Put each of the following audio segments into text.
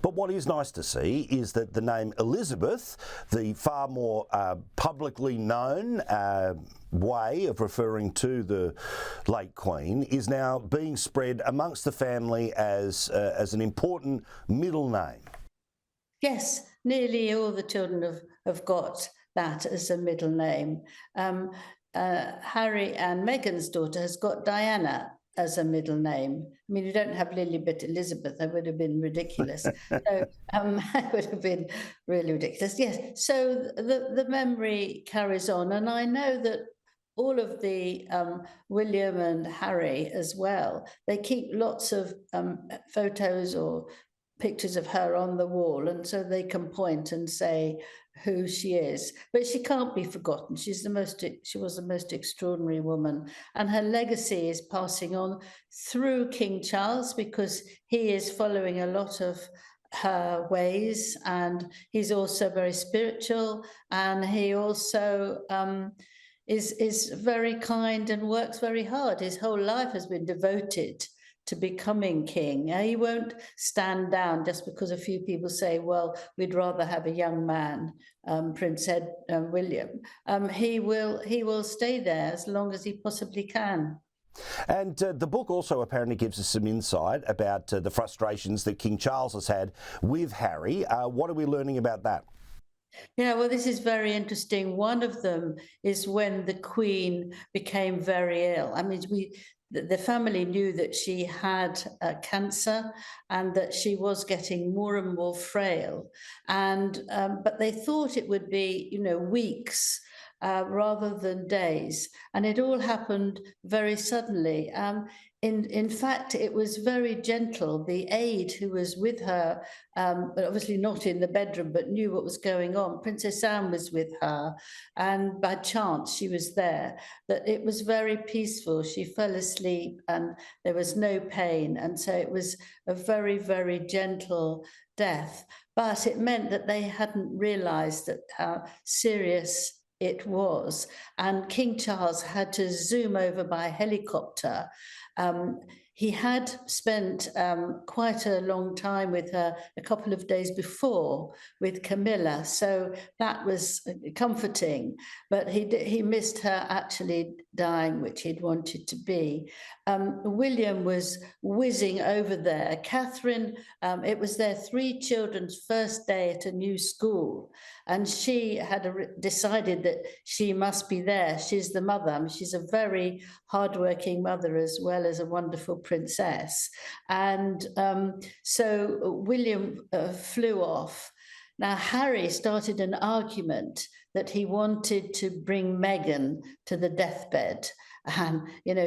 But what is nice to see is that the name Elizabeth, the far more publicly known way of referring to the late Queen, is now being spread amongst the family as an important middle name. Yes, nearly all the children have got that as a middle name. Harry and Meghan's daughter has got Diana as a middle name. I mean, you don't have Lilibet Elizabeth, that would have been ridiculous. So that would have been really ridiculous. Yes, so the memory carries on. And I know that all of the William and Harry as well, they keep lots of photos or pictures of her on the wall, and so they can point and say who she is. But she can't be forgotten. She was the most extraordinary woman, and her legacy is passing on through King Charles, because he is following a lot of her ways, and he's also very spiritual, and he also is very kind and works very hard. His whole life has been devoted to becoming king. He won't stand down just because a few people say, well, we'd rather have a young man, Prince William. He will stay there as long as he possibly can. And the book also apparently gives us some insight about the frustrations that King Charles has had with Harry. What are we learning about that? Yeah, well, this is very interesting. One of them is when the Queen became very ill. I mean, the family knew that she had cancer and that she was getting more and more frail, and but they thought it would be, weeks rather than days, and it all happened very suddenly. In fact, it was very gentle. The aide who was with her, but obviously not in the bedroom, but knew what was going on. Princess Anne was with her, and by chance she was there. That it was very peaceful. She fell asleep, and there was no pain, and so it was a very, very gentle death. But it meant that they hadn't realised that how serious it was, and King Charles had to zoom over by helicopter. He had spent quite a long time with her a couple of days before with Camilla, so that was comforting. But he missed her actually dying, which he'd wanted to be. William was whizzing over there. Catherine, it was their three children's first day at a new school, and she had decided that she must be there. She's the mother. I mean, she's a very hardworking mother as well as a wonderful princess. And so William flew off. Now, Harry started an argument that he wanted to bring Meghan to the deathbed. And,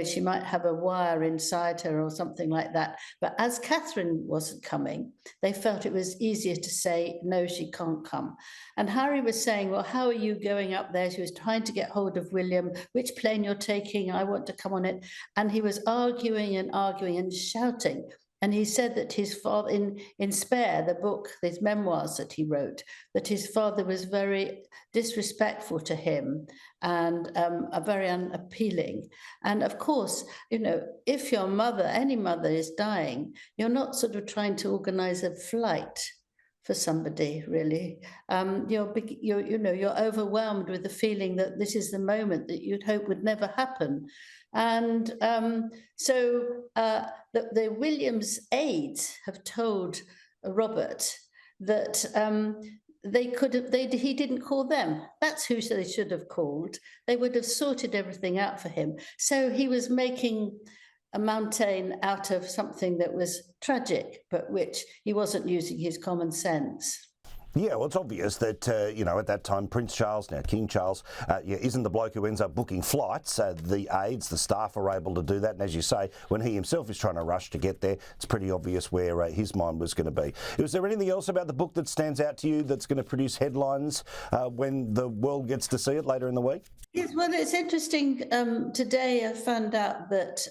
she might have a wire inside her or something like that. But as Catherine wasn't coming, they felt it was easier to say, no, she can't come. And Harry was saying, well, how are you going up there? She was trying to get hold of William. Which plane you're taking? I want to come on it. And he was arguing and shouting. And he said that his father, in Spare, the book, his memoirs that he wrote, that his father was very disrespectful to him and very unappealing. And of course, if your mother, any mother, is dying, you're not sort of trying to organize a flight for somebody, really. You're overwhelmed with the feeling that this is the moment that you'd hope would never happen. And so the Williams aides have told Robert that he didn't call them. That's who they should have called. They would have sorted everything out for him. So he was making a mountain out of something that was tragic, but which he wasn't using his common sense. Yeah, well, it's obvious that, at that time, Prince Charles, now King Charles, isn't the bloke who ends up booking flights. The aides, the staff are able to do that. And as you say, when he himself is trying to rush to get there, it's pretty obvious where his mind was going to be. Was there anything else about the book that stands out to you that's going to produce headlines when the world gets to see it later in the week? Yes, Well, it's interesting. Today I found out that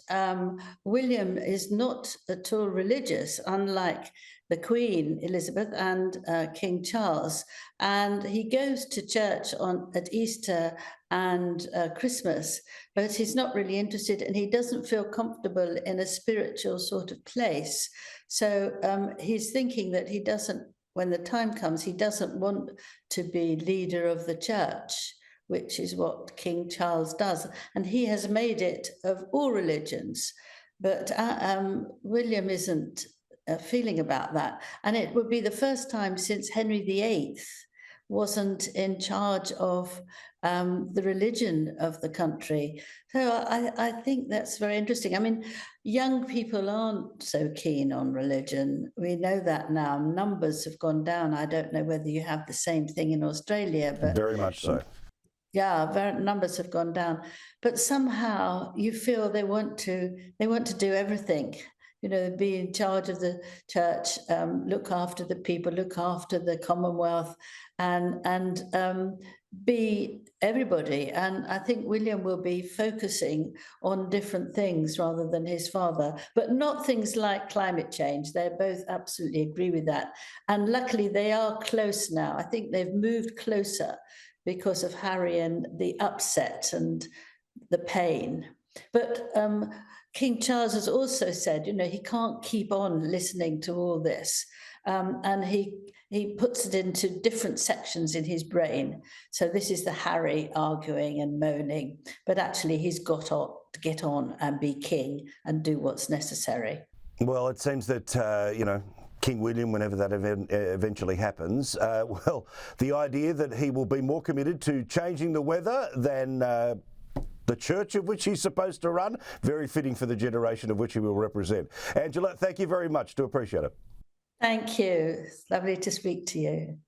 William is not at all religious, unlike the Queen Elizabeth and King Charles. And he goes to church at Easter and Christmas, but he's not really interested, and he doesn't feel comfortable in a spiritual sort of place. So he's thinking that he doesn't, when the time comes, he doesn't want to be leader of the church, which is what King Charles does. And he has made it of all religions. But William isn't feeling about that. And it would be the first time since Henry VIII wasn't in charge of the religion of the country. So I think that's very interesting. I mean, young people aren't so keen on religion. We know that now. Numbers have gone down. I don't know whether you have the same thing in Australia, but very much so. Yeah, numbers have gone down, but somehow you feel they want to do everything. You know, be in charge of the church, look after the people, look after the Commonwealth, and be everybody. And I think William will be focusing on different things rather than his father, but not things like climate change. They both absolutely agree with that. And luckily they are close now. I think they've moved closer because of Harry and the upset and the pain. But King Charles has also said, you know, he can't keep on listening to all this. And he puts it into different sections in his brain. So this is the Harry arguing and moaning, but actually he's got to get on and be king and do what's necessary. Well, it seems that, you know, King William, whenever that eventually happens, the idea that he will be more committed to changing the weather than the church of which he's supposed to run, very fitting for the generation of which he will represent. Angela, thank you very much. Do appreciate it. Thank you. It's lovely to speak to you.